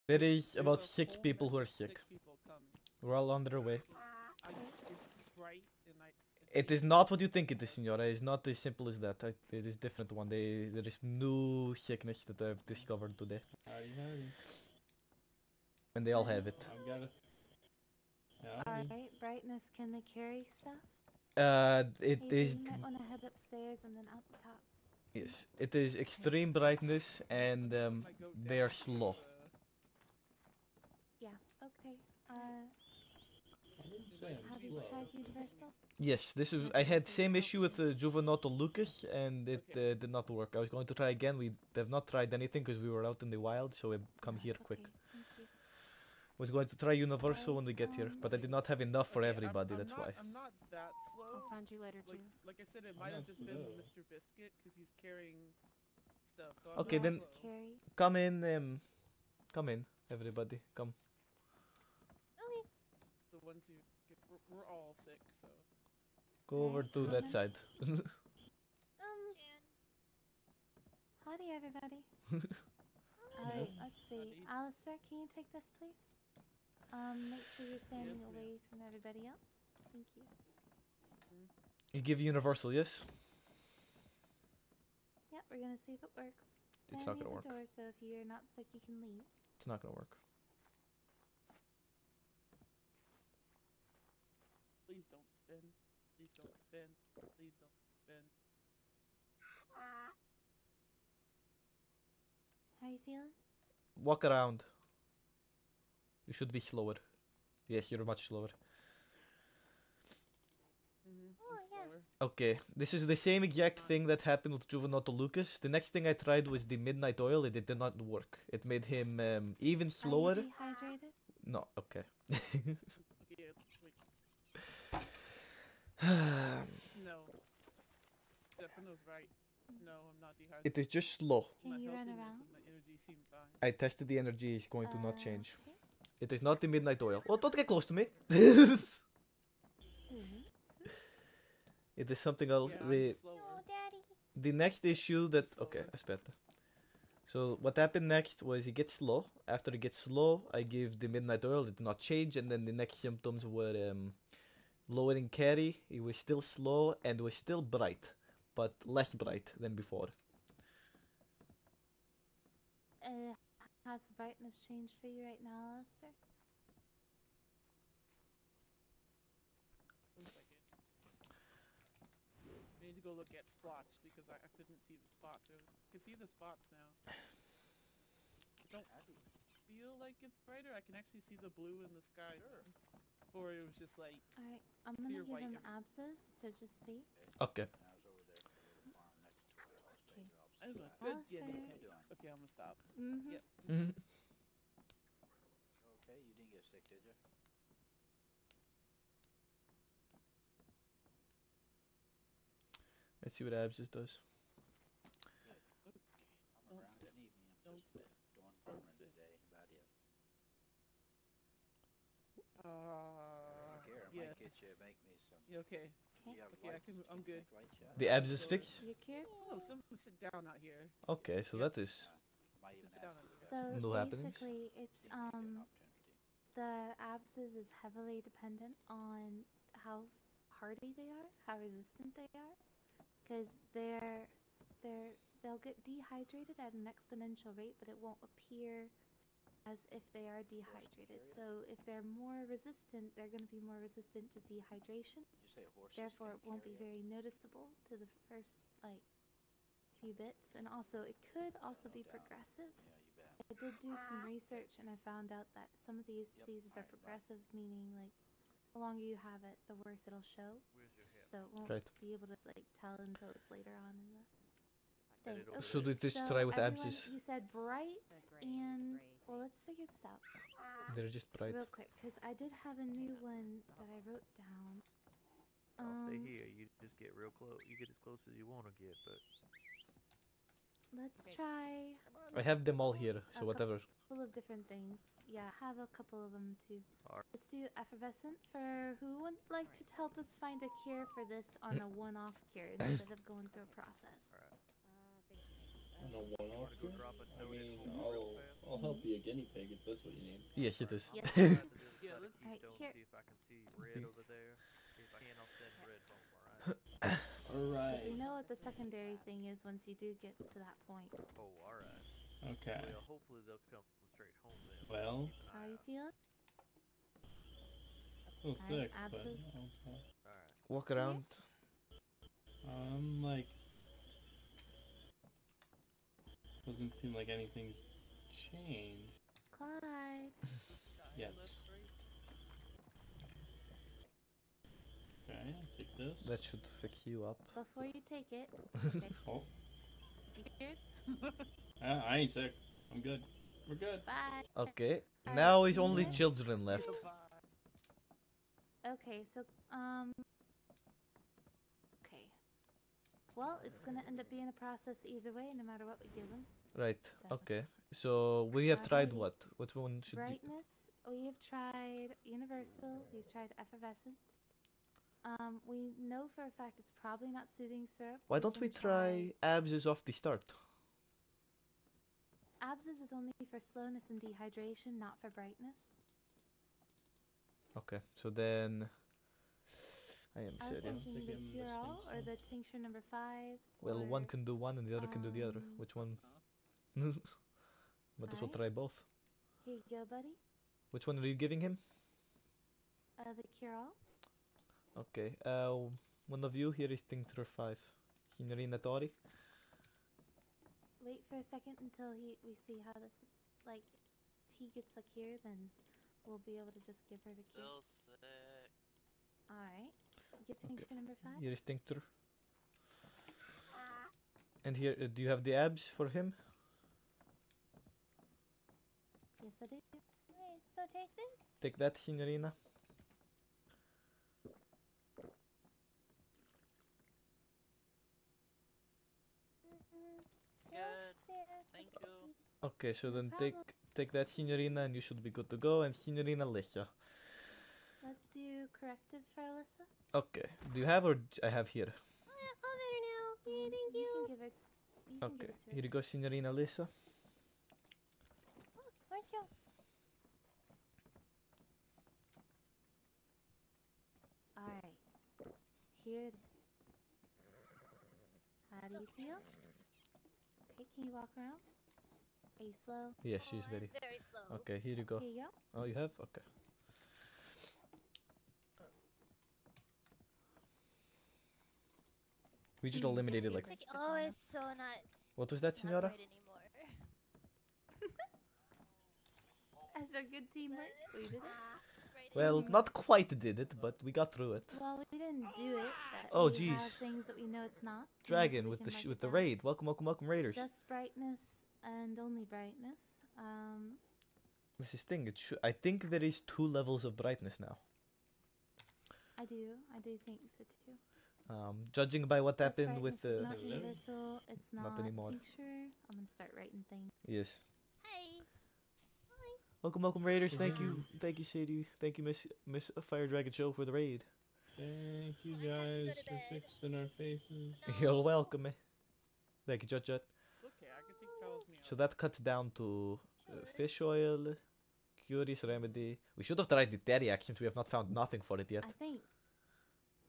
There is about 6 people who are sick. We're all on their way. It's bright and It is not what you think it is, Signora. It's not as simple as that. It is different one. There is new sickness that I've discovered today. Howdy, howdy. And they all have it. I've got it. Alright, brightness, can they carry stuff? It Hey, is... you might want to head upstairs and then out the top. Yes, it is extreme brightness and they are slow. Yeah, okay. Have you tried universal? Yes, this is. I had same issue with the Juvenato Lucas and it did not work. I was going to try again. We have not tried anything because we were out in the wild, so I come here quick. Was going to try universal when we get here, but I did not have enough for everybody. That's why. I'm not that slow. I'll find you later, too. Like I said, it might have just been Mr. Biscuit because he's carrying stuff. So I'm okay, not then slow. come in, everybody, come. Okay. The ones who we're all sick, so. Go over to that side. Howdy, everybody. Alright, let's see. Alistair, can you take this, please? Make sure you're standing away from everybody else. Thank you. You give universal, yes? Yep, we're gonna see if it works. It's not gonna work. Door, so if you're not sick, you can leave. It's not gonna work. Please don't spin. Please don't spin. Please don't spin. How you feeling? Walk around. You should be slower. Yes, you're much slower. Okay, this is the same exact thing that happened with Juvenato Lucas. The next thing I tried was the midnight oil. It did not work. It made him even slower. Are you dehydrated? No, okay. No. Stefano's right. No, I'm not dehydrated. It is just slow. Can you run around? My energy seemed fine. I tested the energy. It's going to not change. It is not the midnight oil. Oh, don't get close to me. It is something else. Yeah, the next issue that... Okay, aspetta. So what happened next was he gets slow. After he gets slow, I give the midnight oil. It did not change. And then the next symptoms were lowering carry. He was still slow and was still bright, but less bright than before. Has the brightness changed for you right now, Alistair? One second. I need to go look at spots because I couldn't see the spots. I can see the spots now. I don't feel like it's brighter. I can actually see the blue in the sky. Or it was just like. Alright, I'm gonna give him abscess to just see. Okay. I look good. Yeah, okay, I'm gonna stop. Yep. Okay, you didn't get sick, did you? Let's see what abscess does. Don't spit. Don't spit. Don't spit. Here, I might get you. Make me some. Yeah, okay. Okay, I'm good. The abscess fix? You cured? Oh, someone sit down out here. Okay, so that is... So no happenings. basically, it's the abscess is heavily dependent on how hardy they are, how resistant they are, because they'll get dehydrated at an exponential rate, but it won't appear as if they are dehydrated. So if they're more resistant, they're going to be more resistant to dehydration. Therefore, it won't be very noticeable to the first few bits, and also it could also be progressive. I did do some research and I found out that some of these diseases are progressive, meaning the longer you have it, the worse it'll show. So it won't be able to tell until it's later on in the thing. Okay, should we just try with abscess? You said bright and well, let's figure this out. They're just bright. Real quick, because I did have a new one that I wrote down. I'll stay here. You just get real close. You get as close as you want to get, but. Let's try. I have them all here, so whatever. Full of different things. Yeah, I have a couple of them too. Let's do effervescent for who would like to help us find a cure for this on a one-off cure instead of going through a process. On a one-off Go cure? drop a I note at mean, home real fast? I'll help be a guinea pig if that's what you need. Yes, it is. Yes. I'm gonna have to do is Yeah, try to let's- keystone, Alright, here. see if I can see red over there. If I can, I'll send red home, alright? Alright. Because you know what the secondary thing is once you do get to that point. Oh, alright. Okay. Well, hopefully they'll come straight home then. Well, Keep an How eye are you out. feeling? a little sick, Alright, but abscess. okay. Alright. Walk around. Like, doesn't seem like anything's changed. Clyde. Yes. Okay, I'll take this. That should fix you up. Before you take it. Okay. Oh, You good? I ain't sick. I'm good. We're good. Bye. Okay. Alright, Now is only next. children left. Okay, so, okay. Well, it's gonna end up being a process either way, no matter what we give them. Right. So- Okay. So we have tried Alright. what? Which one should? Brightness, we have tried universal, we've tried effervescent. We know for a fact it's probably not soothing syrup. Why don't we can try abscess off the start? Abscess is only for slowness and dehydration, not for brightness. Okay. So then, I am I was serious. thinking Think the I'm cure-all missing or the tincture number 5. Well, or, one can do one and the other can do the other. um, Which one? Might as well Alright. try both. Here you go, buddy. Which one are you giving him? The cure-all. Okay. One of you here is tincture 5. Signorina Tori. Wait for a second until we see how this, like, if he gets a cure, then we'll be able to just give her the cure. Still sick. Alright. Give tincture number 5. Here is tincture. And here, do you have the abs for him? Yes, I do. Okay, so take this. Take that, Signorina. Good. Thank you. Okay, so No then problem. take that, Signorina, and you should be good to go. And Signorina Lisa. Let's do corrective for Alyssa. Okay. Do you have or I have here? Oh, yeah, all better now. Yeah, thank you. can give it. You can give Okay. it to her. Here you go, Signorina Lisa. Oh, where'd you go? Alright. Here it is. How do you feel? Okay, can you walk around? Are you slow? Yes, she's Oh, I'm very. very slow. Okay, here you go. Here you go. Oh, you have? Okay. We just Hmm, eliminated yeah, like. It's like, oh, it's so not, What was that, not Signora? right anymore. As a good teamwork, we did it. Right Well, anymore. not quite did it, but we got through it. Well, we didn't do it. But Oh, we have jeez. things that we know it's not. and Dragon we with can the mark with it the down. raid. Welcome, welcome, welcome, raiders. Just brightness and only brightness. This is thing. It should. I think there is 2 levels of brightness now. I do think so too. Judging by what Just happened with brightness is the not Hello? universal. It's Not not anymore. tincture. I'm gonna start writing things. yes. Hi. Welcome, welcome, raiders. Thank you, Sadie. Thank you, Miss Fire Dragon Show for the raid. Thank you Oh, I have to go guys to for bed. fixing our faces. You're welcome. Thank you, Judge. It's okay, I can take Charles me So that cuts down to fish oil, curious remedy. We should have tried the teriyaki since we have not found nothing for it yet. I think.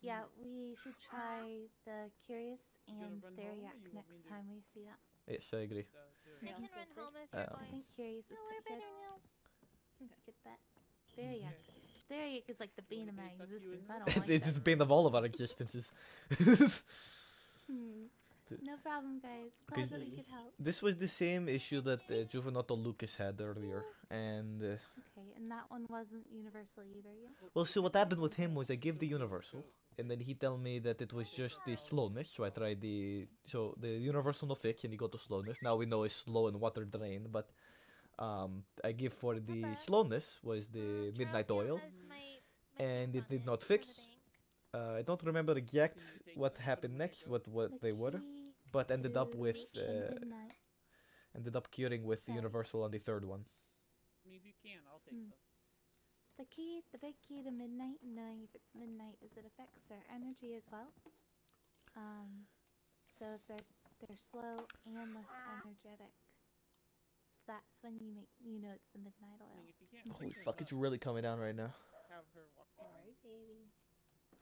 Yeah, we should try the curious gonna and run home or theriac you want me next to- time we see that. Yes, I agree. I Yeah. can Still run sick? home if you're Um, I going. think curious is No, we're pretty better good. now. Get that. Theriac. Theriac is like the bane of my Tuck you in existence. there? I don't like It's that. the bane of all of our existences. No problem, guys. Glad Because- that we could help. This was the same issue that Juvenato Lucas had earlier, and Okay, and that one wasn't universal either, yeah? well, see what happened with him was I give the universal, and then he tell me that it was just the slowness. So I tried the universal no fix, and he got to slowness. Now we know it's slow and water drain, but I give for the bad. slowness was the midnight Charles now oil. has my and notes it did on not from the fix. bank. I don't remember exact Can you take what them happened when you next, go? what The they were, key but ended up to with the midnight. ended up curing with the Sorry. universal on the 3rd one. I mean, if you can, I'll take Hmm. them. The big key to midnight, knowing if it's midnight, is it affects their energy as well. So if they're they're slow and less energetic. That's when you know it's the midnight I oil. mean, if you can't Holy fix her fuck, it's up, really coming down right now. have her walk behind.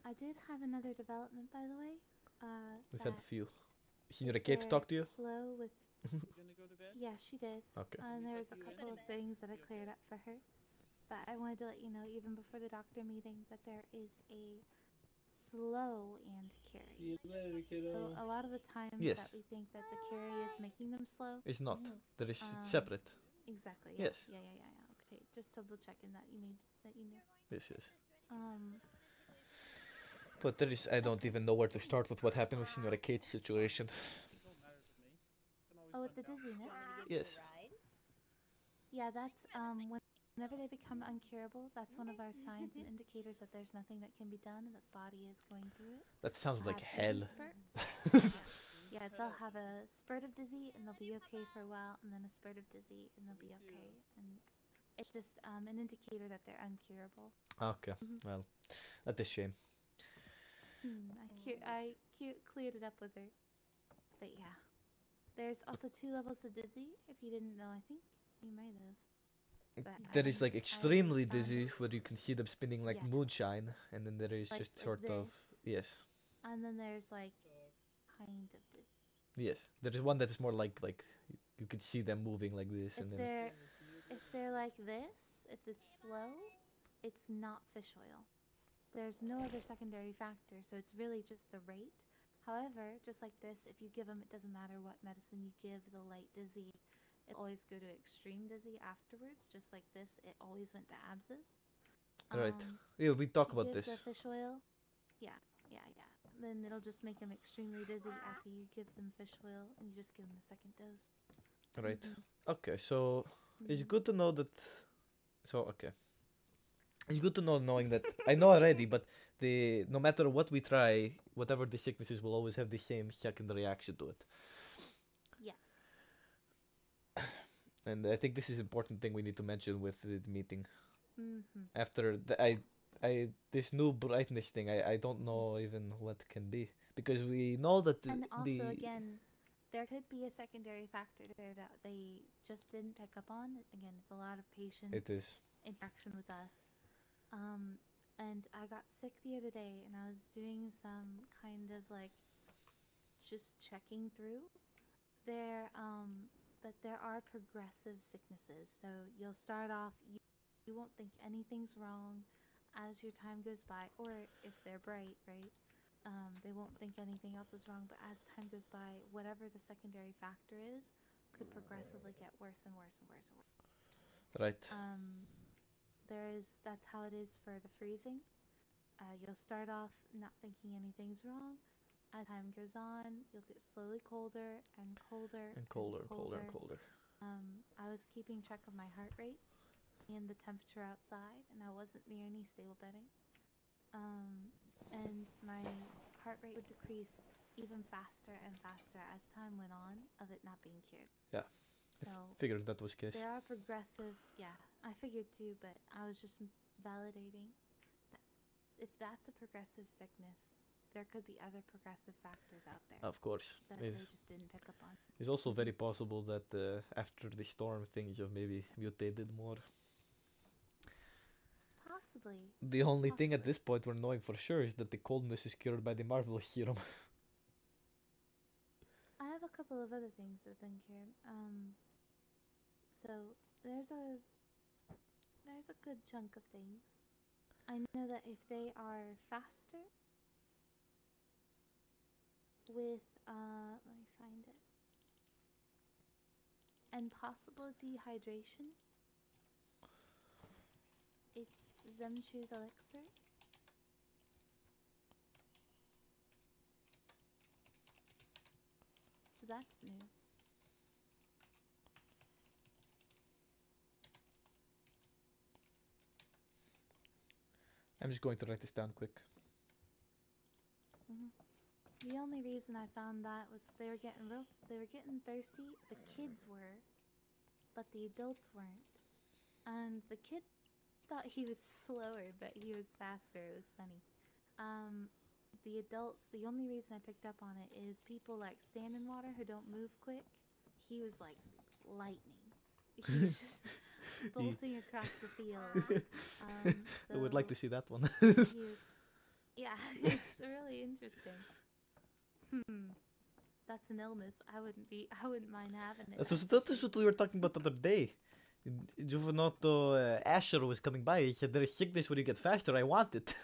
I did have another development, by the way. We've had a that few. Senora if Kate they're talk to you? Slow with. You gonna go to bed? Yeah, she did. Okay. And Let me there was tuck a you in. couple of things that I cleared up for her. But I wanted to let you know, even before the doctor meeting, that there is a slow and carry. See you later, kiddo. So a lot of the times Yes. that we think that the carry is making them slow. It's not. There is Um, separate. Exactly. Yeah. Yes. Yeah. Okay, just double checking that you knew. Yes, yes. Um. But there is, I don't even know where to start with what happened with Senora Kate's situation. It don't matter to me. Can always Oh, with run the down. dizziness. Yes. Yeah, that's whenever they become uncurable, that's one of our signs and indicators that there's nothing that can be done and that the body is going through it. That sounds like Have hell. dizzy spurts. Yeah, they'll have a spurt of dizzy and they'll be okay for a while, and then a spurt of dizzy and they'll be okay. And it's just an indicator that they're uncurable. Okay, Mhm. well, that's a shame. I cleared it up with her. But yeah. There's also 2 levels of dizzy, if you didn't know. I think you might have. But There is like I extremely found dizzy it. where you can see them spinning like Yeah. moonshine, and then there is Like- just like sort of, this. yes, And then there's like kind of dizzy. yes. There is one that is more like you can see them moving like this, and If then they're like this, if it's slow, it's not fish oil. There's no other secondary factor, so it's really just the rate. However, just like this, if you give them, it doesn't matter what medicine you give, the light dizzy, it always go to extreme dizzy afterwards. Just like this, it always went to abscess. right. Yeah, we talk if you about give this. the fish oil, yeah. Then it'll just make them extremely dizzy after you give them fish oil, and you just give them a second dose. Right. Mhm. Okay, so it's Mhm. good to know that. So okay, it's good to know knowing that I know already, but no matter what we try, whatever the sickness is, will always have the same second reaction to it. Yes. And I think this is important thing we need to mention with the meeting. Mm-hmm. After this new brightness thing, I don't know even what can be, because we know that And also, again, there could be a secondary factor there that they just didn't pick up on. Again, it's a lot of patient it is interaction with us. And I got sick the other day, and I was doing some kind of like just checking through. But there are progressive sicknesses. So you'll start off, you won't think anything's wrong as your time goes by, or if they're bright, right? They won't think anything else is wrong, but as time goes by, whatever the secondary factor is could progressively get worse and worse and worse and worse. right. That's how it is for the freezing. You'll start off not thinking anything's wrong. As time goes on, you'll get slowly colder and colder And colder and colder and colder. I was keeping track of my heart rate and the temperature outside, and I wasn't near any stable bedding. And my heart rate would decrease even faster and faster as time went on of it not being cured. Yeah. So Figured that was the case. they are progressive. Yeah, I figured too, but I was just validating that if that's a progressive sickness, there could be other progressive factors out there Of course. that they just didn't pick up on. It's also very possible that after the storm, things have maybe mutated more. Possibly. The only thing at this point we're knowing for sure is that the coldness is cured by the Marvel serum. I have a couple of other things that have been cured. So there's a good chunk of things. I know that if they are faster with let me find it. And possible dehydration. It's Zemchu's elixir. So that's new. I'm just going to write this down quick. The only reason I found that was they were getting thirsty. The kids were, but the adults weren't. And the kid thought he was slower, but he was faster. It was funny. the adults, the only reason I picked up on it is people like stand in water who don't move quick. He was like lightning. He was just bolting across the field. I would like to So see that one. he was, yeah, it's really interesting. That's an illness. I wouldn't mind having it. That is what we were talking about the other day. Juvenato Asher was coming by. He said, there is sickness where you get faster. I want it.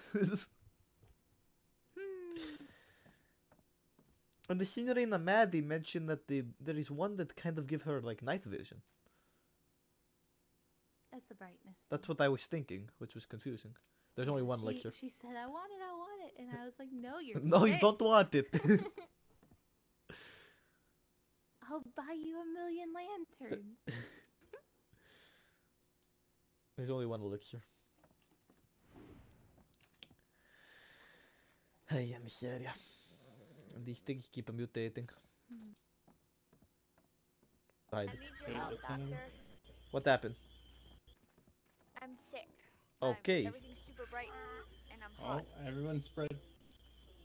And the Signorina Maddie mentioned that there is one that kind of give her like night vision. That's the brightness. That's what I was thinking, which was confusing. There's only one elixir. She said, I want it. And I was like, no, you're No, you sick. don't want it. I'll buy you 1,000,000 lanterns. There's only one elixir. Hey, miseria. These things keep mutating. Hide I it. need your help, doctor. What happened? I'm sick. Okay. Everything's super bright, and I'm Oh, hot. everyone spread.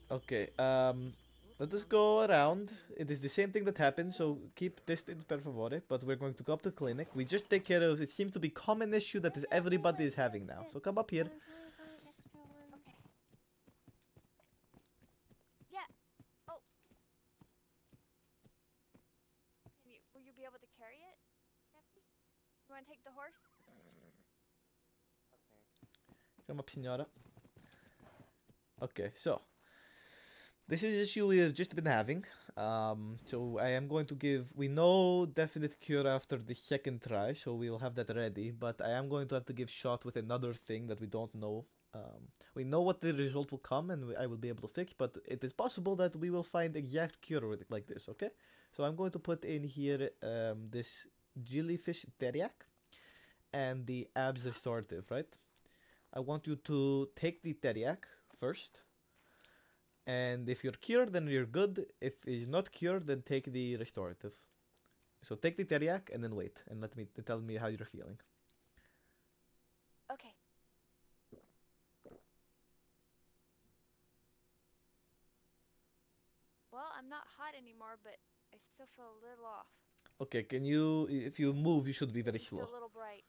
Okay, let us go around. It is the same thing that happened, so keep distance, per favore. But we're going to go up to clinic. We just take care of, it seems to be common issue that is everybody is having now. So come up here. Okay. Yeah. Oh. Will you be able to carry it, Nephi? You want to take the horse? Come up, signora. Okay, so this is an issue we've just been having. So I am going to give, we know definite cure after the second try, so we will have that ready, but I am going to have to give shot with another thing that we don't know. We know what the result will come and I will be able to fix, but it is possible that we will find exact cure with it like this, okay? So I'm going to put in here this jellyfish teriac and the abs restorative, right? I want you to take the teriac first. And if you're cured, then you're good. If it's not cured, then take the restorative. So take the teriac and then wait and tell me how you're feeling. Okay. Well, I'm not hot anymore, but I still feel a little off. Okay, can you, if you move, you should be very It's still slow. a little bright.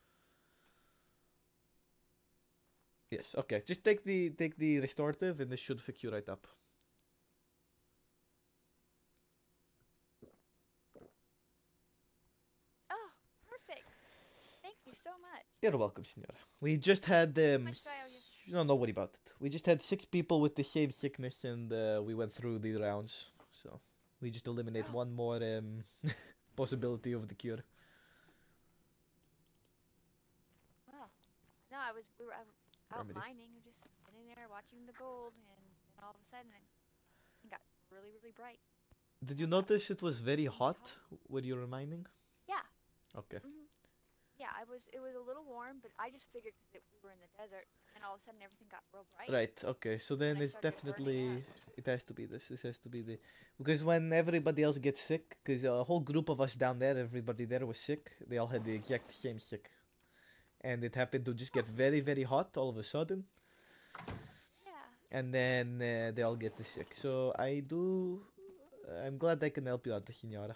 Yes, okay. Just take the restorative and this should fix you right up. Oh, perfect. Thank you so much. You're welcome, Signora. We just had much do I owe you? no, don't worry about it. We just had 6 people with the same sickness and we went through the rounds. So we just eliminate one more possibility of the cure. Wow. No, we were out Remedy. mining, just sitting there watching the gold, and all of a sudden it got really, really bright. Did you notice it was very hot when you were mining? Yeah. Okay. Yeah, it was a little warm, but I just figured because we were in the desert, and all of a sudden everything got real bright. Right, okay, so then I it's started burning definitely, it has to be this, has to be the, because when everybody else gets sick, because a whole group of us down there, everybody there was sick, they all had the exact same sick. And it happened to just get very, very hot all of a sudden. Yeah. And then they all get the sick. So I'm glad I can help you out, Signora.